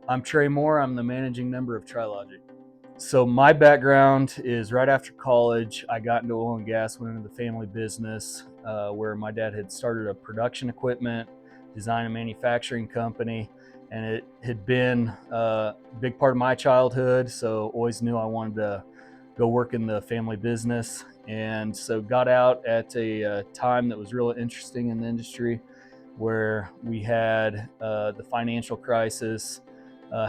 I'm Trey Moore. I'm the managing member of TriLogic. So my background is right after college, I got into oil and gas, went into the family business where my dad had started a production equipment, design and manufacturing company, and it had been a big part of my childhood. So always knew I wanted to go work in the family business. And so got out at a time that was really interesting in the industry where we had the financial crisis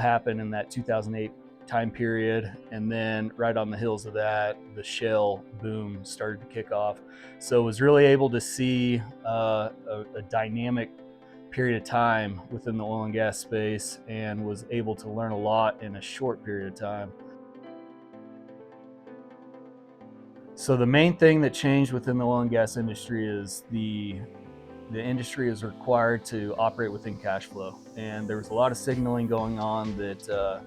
happen in that 2008 time period, and then right on the heels of that, the shale boom started to kick off. So was really able to see a dynamic period of time within the oil and gas space, and was able to learn a lot in a short period of time. So the main thing that changed within the oil and gas industry is the industry is required to operate within cash flow, and there was a lot of signaling going on that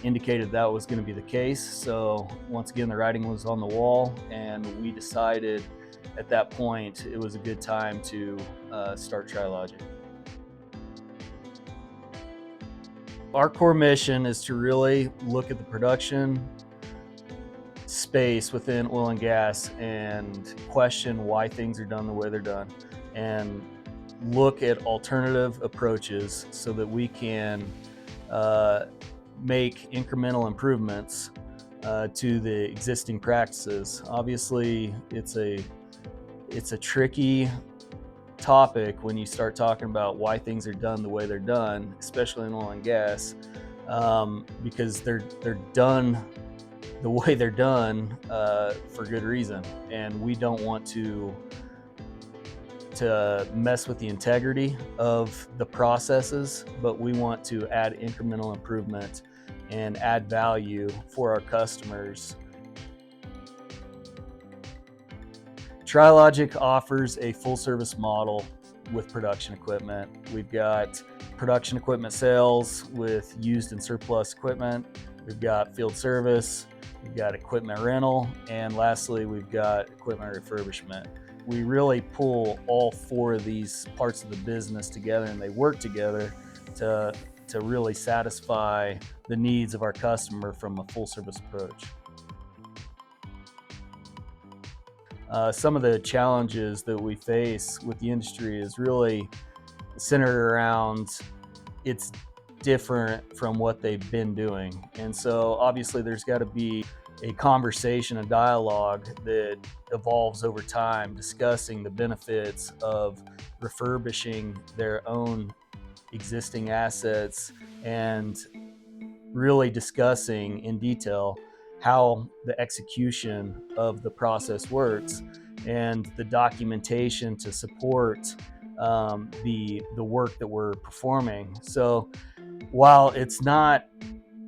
indicated that was going to be the case. So once again, the writing was on the wall, and we decided at that point it was a good time to start TriLogic. Our core mission is to really look at the production space within oil and gas and question why things are done the way they're done, and look at alternative approaches so that we can make incremental improvements to the existing practices. Obviously, it's a tricky topic when you start talking about why things are done the way they're done, especially in oil and gas, because they're done the way they're done for good reason, and we don't want to mess with the integrity of the processes, but we want to add incremental improvement and add value for our customers. TriLogic offers a full service model with production equipment. We've got production equipment sales with used and surplus equipment. We've got field service, we've got equipment rental, and lastly, we've got equipment refurbishment. We really pull all four of these parts of the business together, and they work together to really satisfy the needs of our customer from a full service approach. Some of the challenges that we face with the industry is really centered around it's different from what they've been doing. And so obviously there's got to be a conversation, a dialogue that evolves over time, discussing the benefits of refurbishing their own existing assets and really discussing in detail how the execution of the process works and the documentation to support the work that we're performing. So while it's not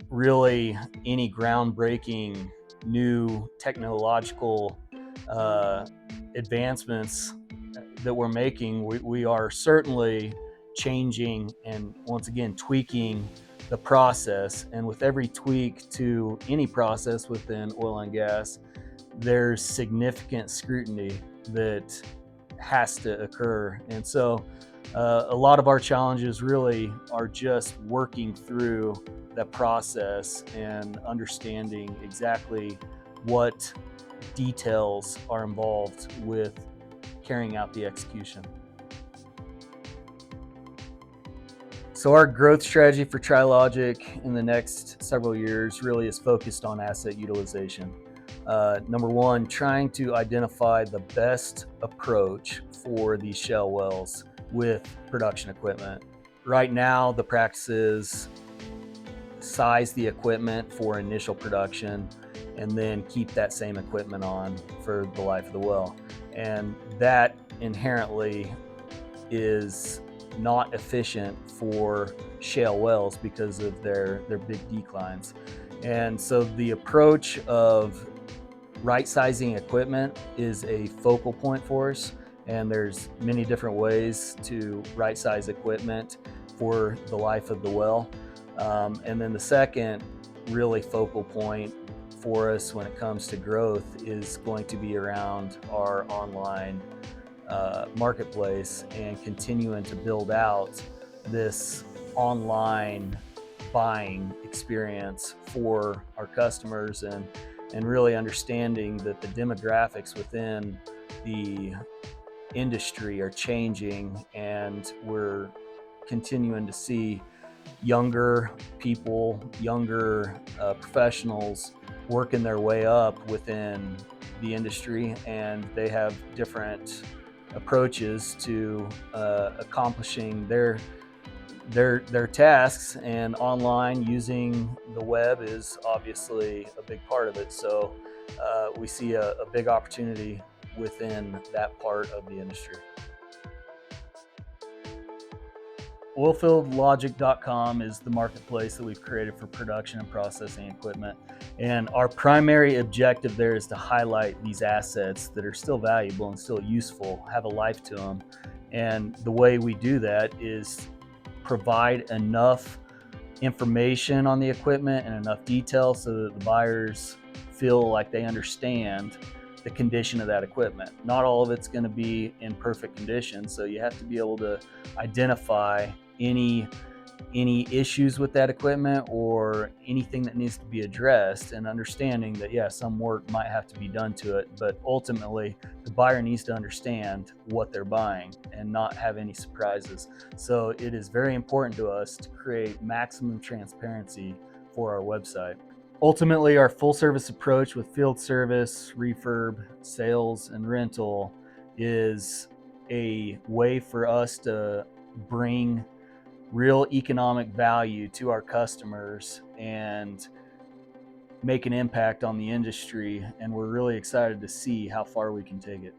really any groundbreaking new technological advancements that we're making, we are certainly changing and once again tweaking the process. And with every tweak to any process within oil and gas, there's significant scrutiny that has to occur. And so a lot of our challenges really are just working through that process and understanding exactly what details are involved with carrying out the execution. So our growth strategy for TriLogic in the next several years really is focused on asset utilization. Number one, trying to identify the best approach for these shale wells with production equipment. Right now, the practice is size the equipment for initial production and then keep that same equipment on for the life of the well. And that inherently is not efficient for shale wells because of their big declines. And so the approach of right sizing equipment is a focal point for us, and there's many different ways to right size equipment for the life of the well. And then the second really focal point for us when it comes to growth is going to be around our online marketplace and continuing to build out this online buying experience for our customers, and really understanding that the demographics within the industry are changing, and we're continuing to see younger people, younger professionals working their way up within the industry, and they have different approaches to accomplishing their tasks, and online using the web is obviously a big part of it. So we see a big opportunity within that part of the industry. Oilfieldlogic.com is the marketplace that we've created for production and processing equipment. And our primary objective there is to highlight these assets that are still valuable and still useful, have a life to them. And the way we do that is provide enough information on the equipment and enough detail so that the buyers feel like they understand the condition of that equipment. Not all of it's going to be in perfect condition, so you have to be able to identify any issues with that equipment or anything that needs to be addressed, and understanding that some work might have to be done to it, but ultimately the buyer needs to understand what they're buying and not have any surprises. So it is very important to us to create maximum transparency for our website. Ultimately, our full service approach with field service, refurb, sales, and rental is a way for us to bring real economic value to our customers and make an impact on the industry. And we're really excited to see how far we can take it.